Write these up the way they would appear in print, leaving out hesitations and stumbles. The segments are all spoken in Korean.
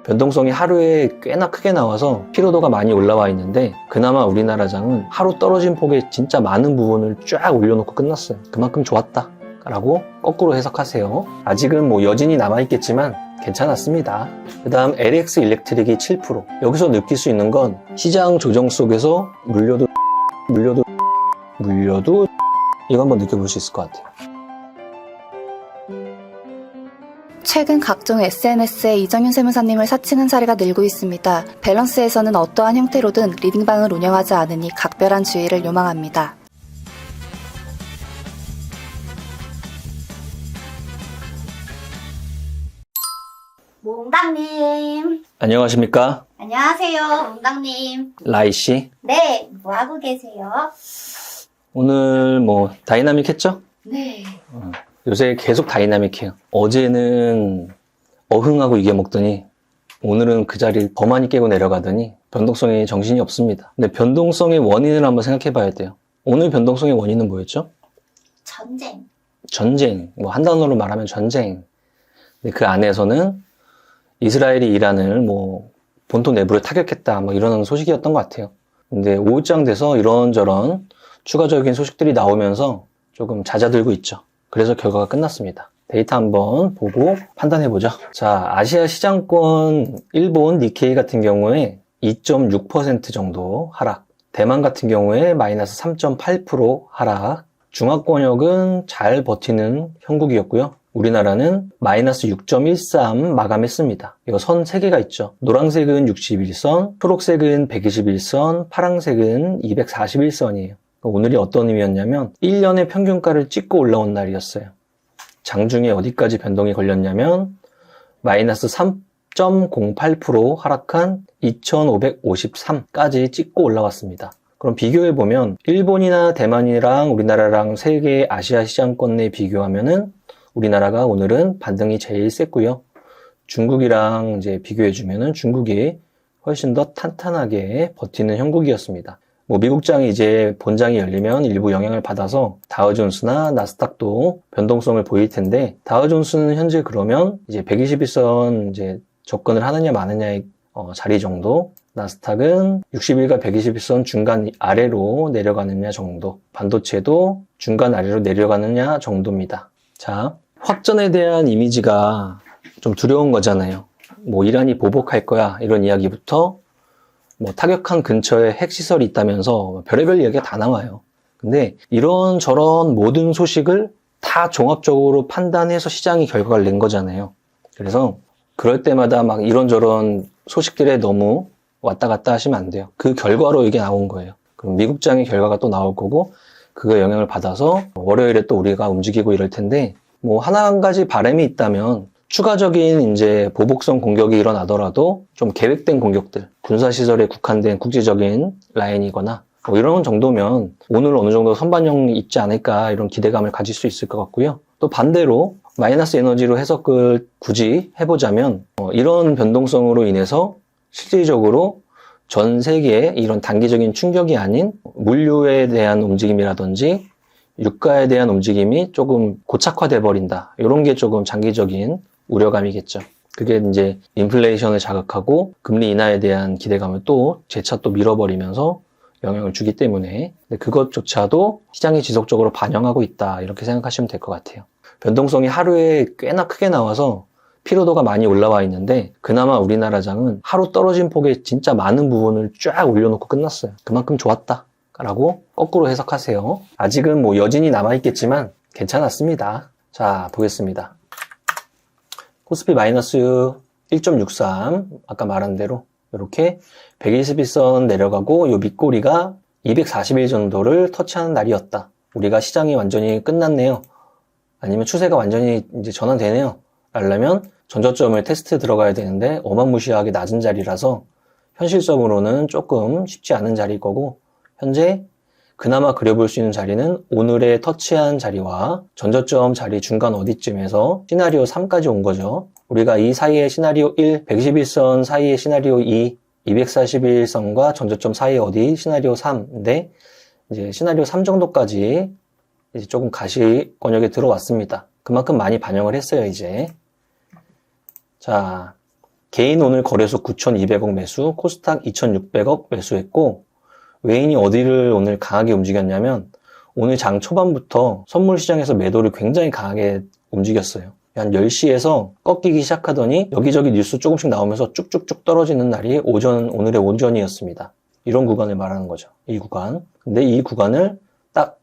변동성이 하루에 꽤나 크게 나와서 피로도가 많이 올라와 있는데, 그나마 우리나라 장은 하루 떨어진 폭의 진짜 많은 부분을 쫙 올려놓고 끝났어요. 그만큼 좋았다 라고 거꾸로 해석하세요. 아직은 뭐 여진이 남아있겠지만 괜찮았습니다. 그 다음 LX 일렉트릭이 7%. 여기서 느낄 수 있는 건 시장 조정 속에서 물려도 이거 한번 느껴볼 수 있을 것 같아요. 최근 각종 SNS에 이정윤 세무사님을 사칭한 사례가 늘고 있습니다. 밸런스에서는 어떠한 형태로든 리딩방을 운영하지 않으니 각별한 주의를 요망합니다. 몽당님. 안녕하십니까? 안녕하세요, 몽당님. 라이씨. 네, 뭐 하고 계세요? 오늘 뭐 다이나믹 했죠? 네. 요새 계속 다이나믹해요. 어제는 어흥하고 이겨먹더니 오늘은 그 자리를 더 많이 깨고 내려가더니 변동성에 정신이 없습니다. 근데 변동성의 원인을 한번 생각해 봐야 돼요. 오늘 변동성의 원인은 뭐였죠? 전쟁. 전쟁. 뭐 한 단어로 말하면 전쟁. 근데 그 안에서는 이스라엘이 이란을 뭐 본토 내부를 타격했다 뭐 이런 소식이었던 것 같아요. 근데 오후장 돼서 이런저런 추가적인 소식들이 나오면서 조금 잦아들고 있죠. 그래서 결과가 끝났습니다. 데이터 한번 보고 판단해보죠. 자, 아시아 시장권 일본 니케이 같은 경우에 2.6% 정도 하락, 대만 같은 경우에 마이너스 3.8% 하락, 중화권역은 잘 버티는 형국이었고요. 우리나라는 마이너스 6.13 마감했습니다. 이거 선 3개가 있죠. 노란색은 61선, 초록색은 121선, 파란색은 241선이에요. 오늘이 어떤 의미였냐면 1년의 평균가를 찍고 올라온 날이었어요. 장중에 어디까지 변동이 걸렸냐면 마이너스 3.08% 하락한 2553까지 찍고 올라왔습니다. 그럼 비교해보면 일본이나 대만이랑 우리나라랑 세 개의 아시아 시장권 내 비교하면은 우리나라가 오늘은 반등이 제일 셌고요. 중국이랑 이제 비교해주면은 중국이 훨씬 더 탄탄하게 버티는 형국이었습니다. 뭐 미국장이 이제 본장이 열리면 일부 영향을 받아서 다우존스나 나스닥도 변동성을 보일 텐데, 다우존스는 현재 그러면 이제 121선 이제 접근을 하느냐 마느냐의 자리 정도, 나스닥은 60일과 121선 중간 아래로 내려가느냐 정도, 반도체도 중간 아래로 내려가느냐 정도입니다. 자, 확전에 대한 이미지가 좀 두려운 거잖아요. 뭐 이란이 보복할 거야 이런 이야기부터 뭐 타격한 근처에 핵시설이 있다면서 별의별 이야기가 다 나와요. 근데 이런저런 모든 소식을 다 종합적으로 판단해서 시장이 결과를 낸 거잖아요. 그래서 그럴 때마다 막 이런저런 소식들에 너무 왔다 갔다 하시면 안 돼요. 그 결과로 이게 나온 거예요. 그럼 미국장의 결과가 또 나올 거고, 그거 영향을 받아서 월요일에 또 우리가 움직이고 이럴 텐데, 뭐 한 가지 바람이 있다면 추가적인 이제 보복성 공격이 일어나더라도 좀 계획된 공격들, 군사시설에 국한된 국제적인 라인이거나 뭐 이런 정도면 오늘 어느 정도 선반영이 있지 않을까 이런 기대감을 가질 수 있을 것 같고요. 또 반대로 마이너스 에너지로 해석을 굳이 해보자면 이런 변동성으로 인해서 실질적으로 전 세계에 이런 단기적인 충격이 아닌 물류에 대한 움직임이라든지 유가에 대한 움직임이 조금 고착화돼 버린다. 이런 게 조금 장기적인 우려감이겠죠. 그게 이제 인플레이션을 자극하고 금리 인하에 대한 기대감을 또 재차 또 밀어버리면서 영향을 주기 때문에, 그것조차도 시장이 지속적으로 반영하고 있다 이렇게 생각하시면 될 것 같아요. 변동성이 하루에 꽤나 크게 나와서 피로도가 많이 올라와 있는데, 그나마 우리나라 장은 하루 떨어진 폭의 진짜 많은 부분을 쫙 올려놓고 끝났어요. 그만큼 좋았다 라고 거꾸로 해석하세요. 아직은 뭐 여진이 남아있겠지만 괜찮았습니다. 자, 보겠습니다. 코스피 마이너스 1.63, 아까 말한 대로 이렇게 121선 내려가고 요 밑꼬리가 240일 정도를 터치하는 날이었다. 우리가 시장이 완전히 끝났네요. 아니면 추세가 완전히 이제 전환되네요. 라려면 전저점을 테스트 들어가야 되는데 어마무시하게 낮은 자리라서 현실적으로는 조금 쉽지 않은 자리일 거고, 현재 그나마 그려볼 수 있는 자리는 오늘의 터치한 자리와 전저점 자리 중간 어디쯤에서 시나리오 3까지 온 거죠. 우리가 이 사이에 시나리오 1, 121선 사이에 시나리오 2, 241선과 전저점 사이에 어디 시나리오 3인데, 이제 시나리오 3 정도까지 이제 조금 가시권역에 들어왔습니다. 그만큼 많이 반영을 했어요, 이제. 자, 개인 오늘 거래소 9,200억 매수, 코스닥 2,600억 매수했고, 외인이 어디를 오늘 강하게 움직였냐면 오늘 장 초반부터 선물 시장에서 매도를 굉장히 강하게 움직였어요. 한 10시에서 꺾이기 시작하더니 여기저기 뉴스 조금씩 나오면서 쭉쭉쭉 떨어지는 날이 오늘의 오전이었습니다. 이런 구간을 말하는 거죠. 이 구간. 근데 이 구간을 딱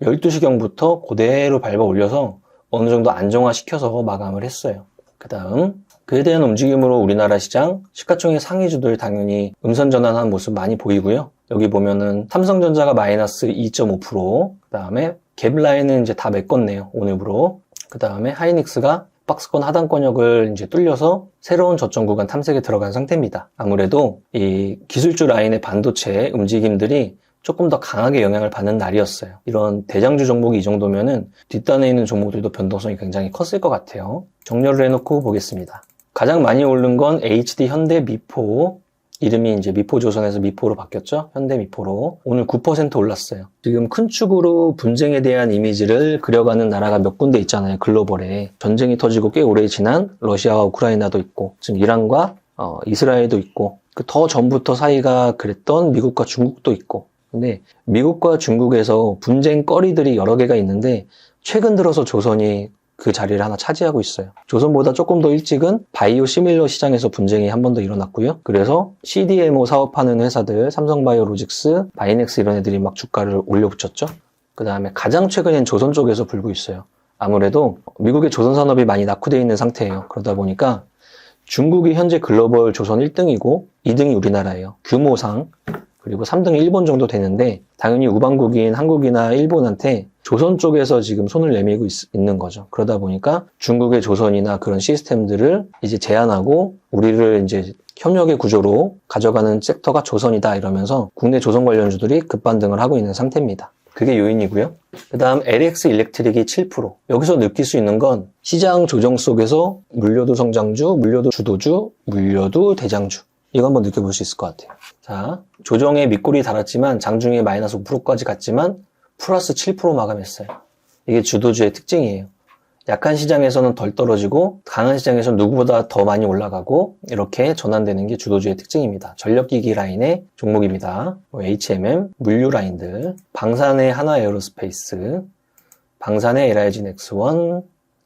12시경부터 그대로 밟아 올려서 어느 정도 안정화시켜서 마감을 했어요. 그 다음 그에 대한 움직임으로 우리나라 시장 시가총액 상위주들 당연히 음선 전환한 모습 많이 보이고요. 여기 보면은 삼성전자가 마이너스 2.5%, 그 다음에 갭라인은 이제 다 메꿨네요. 오늘부로. 그 다음에 하이닉스가 박스권 하단권역을 이제 뚫려서 새로운 저점 구간 탐색에 들어간 상태입니다. 아무래도 이 기술주 라인의 반도체 움직임들이 조금 더 강하게 영향을 받는 날이었어요. 이런 대장주 종목이 이 정도면은 뒷단에 있는 종목들도 변동성이 굉장히 컸을 것 같아요. 정렬을 해놓고 보겠습니다. 가장 많이 오른 건 HD, 현대, 미포. 이름이 이제 미포조선에서 미포로 바뀌었죠. 현대 미포로. 오늘 9% 올랐어요. 지금 큰 축으로 분쟁에 대한 이미지를 그려가는 나라가 몇 군데 있잖아요. 글로벌에. 전쟁이 터지고 꽤 오래 지난 러시아와 우크라이나도 있고, 지금 이란과 이스라엘도 있고, 그 더 전부터 사이가 그랬던 미국과 중국도 있고. 근데 미국과 중국에서 분쟁거리들이 여러 개가 있는데 최근 들어서 조선이 그 자리를 하나 차지하고 있어요. 조선보다 조금 더 일찍은 바이오 시밀러 시장에서 분쟁이 한 번 더 일어났고요. 그래서 CDMO 사업하는 회사들, 삼성바이오로직스, 바이넥스 이런 애들이 막 주가를 올려붙였죠. 그 다음에 가장 최근엔 조선 쪽에서 불고 있어요. 아무래도 미국의 조선 산업이 많이 낙후되어 있는 상태예요. 그러다 보니까 중국이 현재 글로벌 조선 1등이고 2등이 우리나라예요. 규모상. 그리고 3등이 일본 정도 되는데 당연히 우방국인 한국이나 일본한테 조선 쪽에서 지금 손을 내밀고 있는 거죠. 그러다 보니까 중국의 조선이나 그런 시스템들을 이제 제한하고 우리를 이제 협력의 구조로 가져가는 섹터가 조선이다 이러면서 국내 조선 관련주들이 급반등을 하고 있는 상태입니다. 그게 요인이고요. 그 다음 LX 일렉트릭이 7%. 여기서 느낄 수 있는 건 시장 조정 속에서 물려도 성장주, 물려도 주도주, 물려도 대장주. 이거 한번 느껴볼 수 있을 것 같아요. 자, 조정에 밑골이 달았지만 장중에 마이너스 5%까지 갔지만 플러스 7% 마감했어요. 이게 주도주의 특징이에요. 약한 시장에서는 덜 떨어지고 강한 시장에서는 누구보다 더 많이 올라가고 이렇게 전환되는 게 주도주의 특징입니다. 전력기기 라인의 종목입니다. HMM, 물류 라인들, 방산의 하나에어로스페이스, 방산의 LIG 넥스원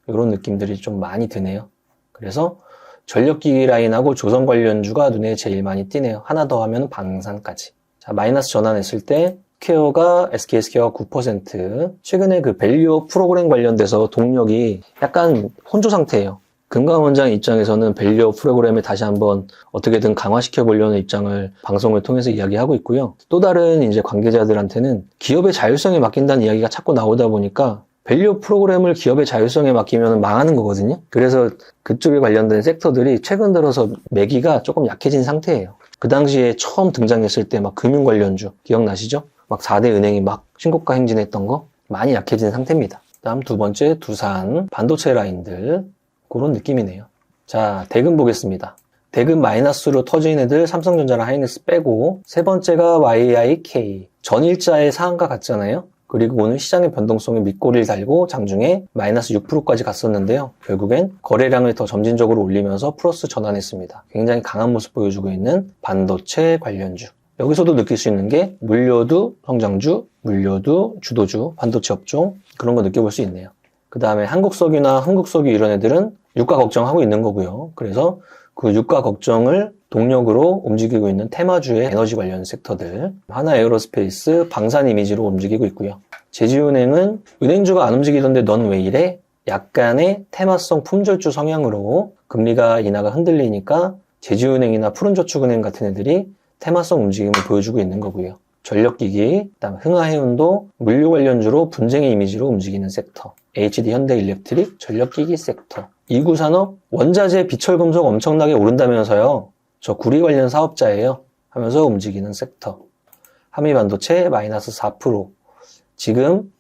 이런 느낌들이 좀 많이 드네요. 그래서 전력기기 라인하고 조선 관련주가 눈에 제일 많이 띄네요. 하나 더 하면 방산까지. 자, 마이너스 전환했을 때 스퀘어가 SK스퀘어가 9%. 최근에 그 밸류 프로그램 관련돼서 동력이 약간 혼조 상태예요. 금강원장 입장에서는 밸류 프로그램을 다시 한번 어떻게든 강화시켜 보려는 입장을 방송을 통해서 이야기하고 있고요. 또 다른 이제 관계자들한테는 기업의 자율성에 맡긴다는 이야기가 자꾸 나오다 보니까 밸류 프로그램을 기업의 자율성에 맡기면 망하는 거거든요. 그래서 그쪽에 관련된 섹터들이 최근 들어서 매기가 조금 약해진 상태예요. 그 당시에 처음 등장했을 때 막 금융 관련주 기억나시죠? 막 4대 은행이 막 신고가 행진했던 거 많이 약해진 상태입니다. 다음 두 번째 두산 반도체 라인들 그런 느낌이네요. 자, 대금 보겠습니다. 대금 마이너스로 터진 애들 삼성전자랑 하이닉스 빼고 세 번째가 YIK 전일자의 상한가 같잖아요. 그리고 오늘 시장의 변동성에 밑꼬리를 달고 장중에 마이너스 6%까지 갔었는데요. 결국엔 거래량을 더 점진적으로 올리면서 플러스 전환했습니다. 굉장히 강한 모습 보여주고 있는 반도체 관련주. 여기서도 느낄 수 있는 게 물려도 성장주, 물려도 주도주, 반도체 업종 그런 거 느껴볼 수 있네요. 그 다음에 한국석유나 흥국석유 이런 애들은 유가 걱정하고 있는 거고요. 그래서 그 유가 걱정을 동력으로 움직이고 있는 테마주의 에너지 관련 섹터들, 하나에어로스페이스, 방산 이미지로 움직이고 있고요. 제주은행은 은행주가 안 움직이던데 넌 왜 이래? 약간의 테마성 품절주 성향으로 금리가 인하가 흔들리니까 제주은행이나 푸른저축은행 같은 애들이 테마성 움직임을 보여주고 있는 거고요. 전력기기, 그다음 흥하해운도 물류 관련주로 분쟁의 이미지로 움직이는 섹터. HD 현대일렉트릭 전력기기 섹터. 이구산업 원자재 비철금속 엄청나게 오른다면서요. 저 구리 관련 사업자예요. 하면서 움직이는 sek터. 한미반도체 마이너스 4%. 지금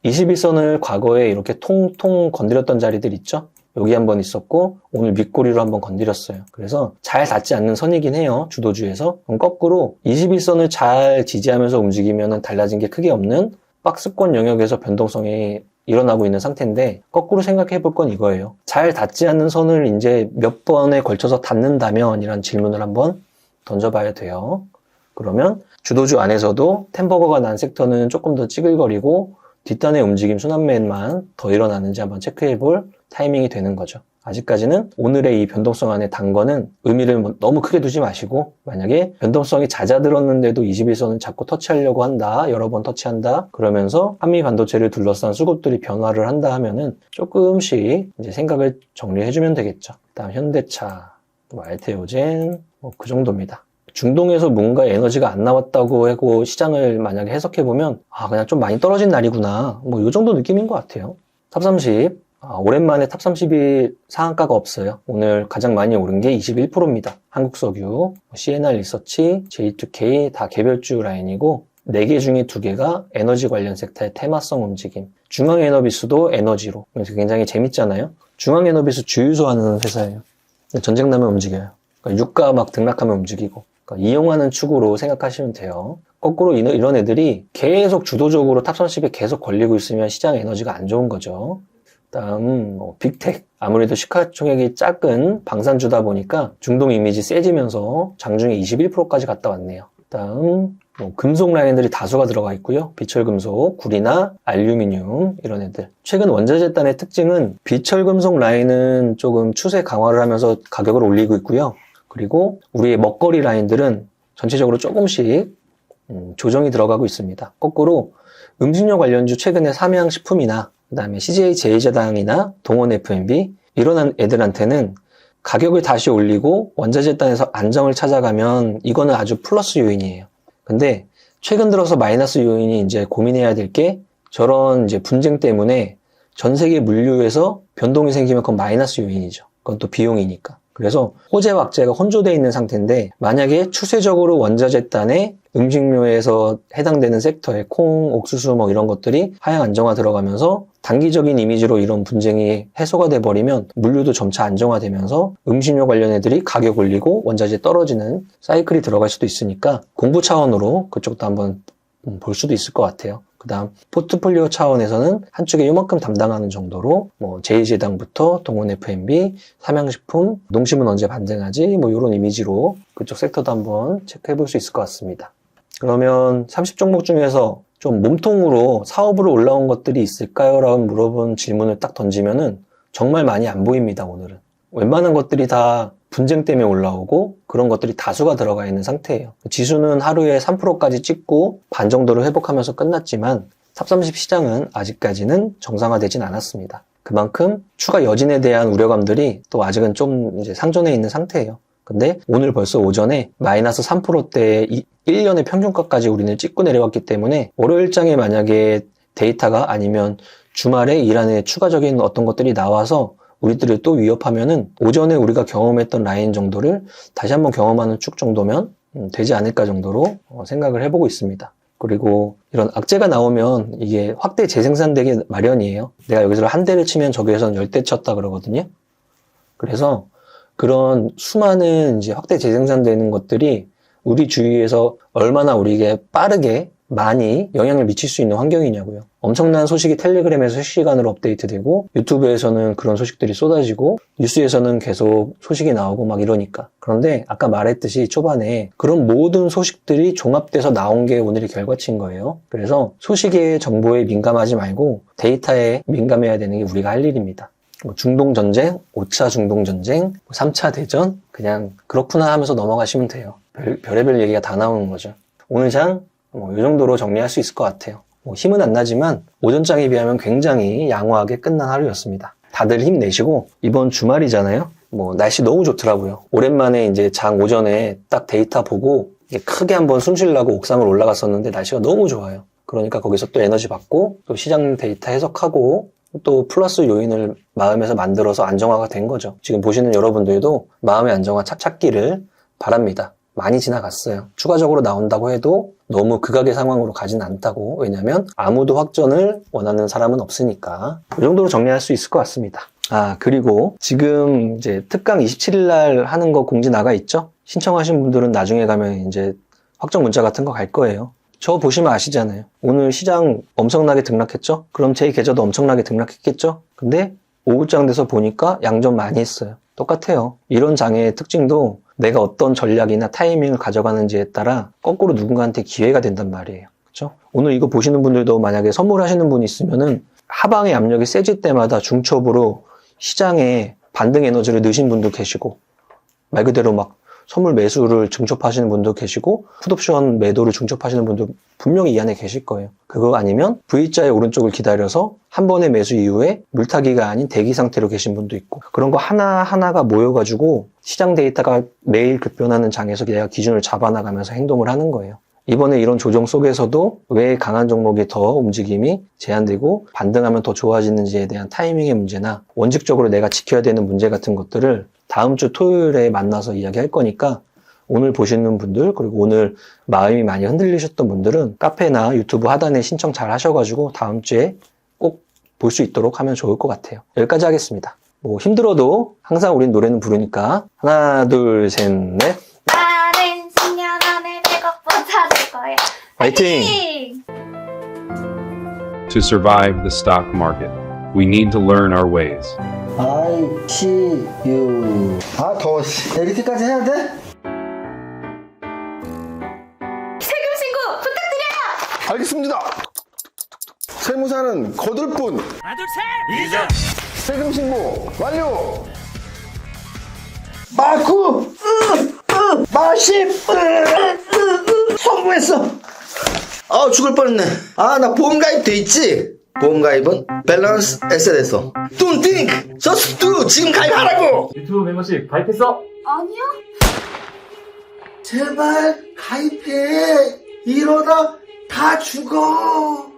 21선을 과거에 이렇게 통통 건드렸던 자리들 있죠? 여기 한번 있었고 오늘 밑꼬리로 한번 건드렸어요. 그래서 잘 닿지 않는 선이긴 해요. 주도주에서. 그럼 거꾸로 21선을 잘 지지하면서 움직이면 달라진 게 크게 없는 박스권 영역에서 변동성이 일어나고 있는 상태인데 거꾸로 생각해 볼 건 이거예요. 잘 닿지 않는 선을 이제 몇 번에 걸쳐서 닿는다면 이란 질문을 한번 던져봐야 돼요. 그러면 주도주 안에서도 템버거가 난 섹터는 조금 더 찌글거리고 뒷단의 움직임 순환매만 더 일어나는지 한번 체크해 볼 타이밍이 되는 거죠. 아직까지는 오늘의 이 변동성 안에 단 거는 의미를 너무 크게 두지 마시고, 만약에 변동성이 잦아들었는데도 21선을 자꾸 터치하려고 한다, 여러 번 터치한다 그러면서 한미 반도체를 둘러싼 수급들이 변화를 한다 하면은 조금씩 이제 생각을 정리해 주면 되겠죠. 다음 현대차, 알테오젠 그 정도입니다. 중동에서 뭔가 에너지가 안 나왔다고 하고 시장을 만약에 해석해보면 그냥 좀 많이 떨어진 날이구나, 이 정도 느낌인 것 같아요. 탑30 오랜만에 탑30이 상한가가 없어요. 오늘 가장 많이 오른 게 21%입니다. 한국석유, CNR 리서치, J2K 다 개별주 라인이고 4개 중에 2개가 에너지 관련 섹터의 테마성 움직임. 중앙에너비스도 에너지로. 그래서 굉장히 재밌잖아요. 중앙에너비스 주유소 하는 회사예요. 전쟁 나면 움직여요. 그러니까 유가 막 등락하면 움직이고. 그러니까 이용하는 축으로 생각하시면 돼요. 거꾸로 이런 애들이 계속 주도적으로 탑30에 계속 걸리고 있으면 시장 에너지가 안 좋은 거죠. 다음 빅텍, 아무래도 시가총액이 작은 방산주다 보니까 중동 이미지 세지면서 장중에 21%까지 갔다 왔네요. 다음 금속 라인들이 다수가 들어가 있고요. 비철금속, 구리나 알루미늄 이런 애들. 최근 원자재단의 특징은 비철금속 라인은 조금 추세 강화를 하면서 가격을 올리고 있고요. 그리고 우리의 먹거리 라인들은 전체적으로 조금씩 조정이 들어가고 있습니다. 거꾸로 음식료 관련주 최근에 삼양식품이나 그 다음에 CJ 제일제당이나 동원 F&B 이런 애들한테는 가격을 다시 올리고 원자재단에서 안정을 찾아가면 이거는 아주 플러스 요인이에요. 근데 최근 들어서 마이너스 요인이 이제 고민해야 될 게 저런 이제 분쟁 때문에 전 세계 물류에서 변동이 생기면 그건 마이너스 요인이죠. 그건 또 비용이니까. 그래서 호재와 악재가 혼조되어 있는 상태인데 만약에 추세적으로 원자재단의 음식료에서 해당되는 섹터의 콩, 옥수수 이런 것들이 하향 안정화 들어가면서 단기적인 이미지로 이런 분쟁이 해소가 돼버리면 물류도 점차 안정화되면서 음식료 관련 애들이 가격 올리고 원자재 떨어지는 사이클이 들어갈 수도 있으니까 공부 차원으로 그쪽도 한번 볼 수도 있을 것 같아요. 그 다음 포트폴리오 차원에서는 한쪽에 요만큼 담당하는 정도로 제일제당부터 동원 F&B, 삼양식품, 농심은 언제 반등하지 이런 이미지로 그쪽 섹터도 한번 체크해 볼 수 있을 것 같습니다. 그러면 30종목 중에서 좀 몸통으로 사업으로 올라온 것들이 있을까요? 라고 물어본 질문을 딱 던지면은 정말 많이 안 보입니다. 오늘은 웬만한 것들이 다 분쟁 때문에 올라오고 그런 것들이 다수가 들어가 있는 상태예요. 지수는 하루에 3%까지 찍고 반 정도를 회복하면서 끝났지만 탑30 시장은 아직까지는 정상화되진 않았습니다. 그만큼 추가 여진에 대한 우려감들이 또 아직은 좀 이제 상존해 있는 상태예요. 근데 오늘 벌써 오전에 마이너스 3%대의 1년의 평균가까지 우리는 찍고 내려왔기 때문에 월요일장에 만약에 데이터가 아니면 주말에 이란의 추가적인 어떤 것들이 나와서 우리들을 또 위협하면은 오전에 우리가 경험했던 라인 정도를 다시 한번 경험하는 축 정도면 되지 않을까 정도로 생각을 해보고 있습니다. 그리고 이런 악재가 나오면 이게 확대 재생산되기 마련이에요. 내가 여기서 한 대를 치면 저기에서는 10대 쳤다 그러거든요. 그래서 그런 수많은 이제 확대 재생산되는 것들이 우리 주위에서 얼마나 우리에게 빠르게 많이 영향을 미칠 수 있는 환경이냐고요. 엄청난 소식이 텔레그램에서 실시간으로 업데이트되고 유튜브에서는 그런 소식들이 쏟아지고 뉴스에서는 계속 소식이 나오고 막 이러니까. 그런데 아까 말했듯이 초반에 그런 모든 소식들이 종합돼서 나온 게 오늘의 결과치인 거예요. 그래서 소식의 정보에 민감하지 말고 데이터에 민감해야 되는 게 우리가 할 일입니다. 중동전쟁, 5차 중동전쟁, 3차 대전 그냥 그렇구나 하면서 넘어가시면 돼요. 별의별 얘기가 다 나오는 거죠. 오늘 장 이 정도로 정리할 수 있을 것 같아요. 힘은 안 나지만 오전장에 비하면 굉장히 양호하게 끝난 하루였습니다. 다들 힘내시고 이번 주말이잖아요. 날씨 너무 좋더라고요. 오랜만에 이제 장 오전에 딱 데이터 보고 크게 한번 숨쉬려고 옥상을 올라갔었는데 날씨가 너무 좋아요. 그러니까 거기서 또 에너지 받고 또 시장 데이터 해석하고 또 플러스 요인을 마음에서 만들어서 안정화가 된 거죠. 지금 보시는 여러분들도 마음의 안정화 찾기를 바랍니다. 많이 지나갔어요. 추가적으로 나온다고 해도 너무 극악의 상황으로 가진 않다고. 왜냐면 아무도 확전을 원하는 사람은 없으니까. 이 정도로 정리할 수 있을 것 같습니다. 그리고 지금 이제 특강 27일 날 하는 거 공지 나가 있죠? 신청하신 분들은 나중에 가면 이제 확정 문자 같은 거 갈 거예요. 저 보시면 아시잖아요. 오늘 시장 엄청나게 등락했죠? 그럼 제 계좌도 엄청나게 등락했겠죠? 근데 오후장 돼서 보니까 양전 많이 했어요. 똑같아요. 이런 장의 특징도 내가 어떤 전략이나 타이밍을 가져가는지에 따라 거꾸로 누군가한테 기회가 된단 말이에요. 그렇죠? 오늘 이거 보시는 분들도 만약에 선물하시는 분이 있으면은 하방의 압력이 세질 때마다 중첩으로 시장에 반등 에너지를 넣으신 분도 계시고, 말 그대로 막 선물 매수를 중첩하시는 분도 계시고, 풋옵션 매도를 중첩하시는 분도 분명히 이 안에 계실 거예요. 그거 아니면 V자의 오른쪽을 기다려서 한 번의 매수 이후에 물타기가 아닌 대기 상태로 계신 분도 있고, 그런 거 하나하나가 모여가지고 시장 데이터가 매일 급변하는 장에서 내가 기준을 잡아나가면서 행동을 하는 거예요. 이번에 이런 조정 속에서도 왜 강한 종목이 더 움직임이 제한되고 반등하면 더 좋아지는지에 대한 타이밍의 문제나 원칙적으로 내가 지켜야 되는 문제 같은 것들을 다음 주 토요일에 만나서 이야기할 거니까, 오늘 보시는 분들, 그리고 오늘 마음이 많이 흔들리셨던 분들은 카페나 유튜브 하단에 신청 잘 하셔가지고 다음 주에 꼭 볼 수 있도록 하면 좋을 것 같아요. 여기까지 하겠습니다. 뭐 힘들어도 항상 우린 노래는 부르니까 하나 둘 셋 넷 나는 10년 안에 100억 번 찾을 거야. 화이팅! To survive the stock market, we need to learn our ways. I see you. 아, 더워. 에디트까지 해야 돼? 세금 신고 부탁드려요. 알겠습니다. 세무사는 거둘 뿐. 세금 신고 완료. 마구 마십 성공했어. 아, 죽을 뻔했네. 아, 나 보험가입 돼 있지? 보험가입은 밸런스 에셋에서. Don't think, just do. 지금 가입하라고. 유튜브 멤버십 가입했어? 아니요. 제발 가입해. 이러다 다 죽어.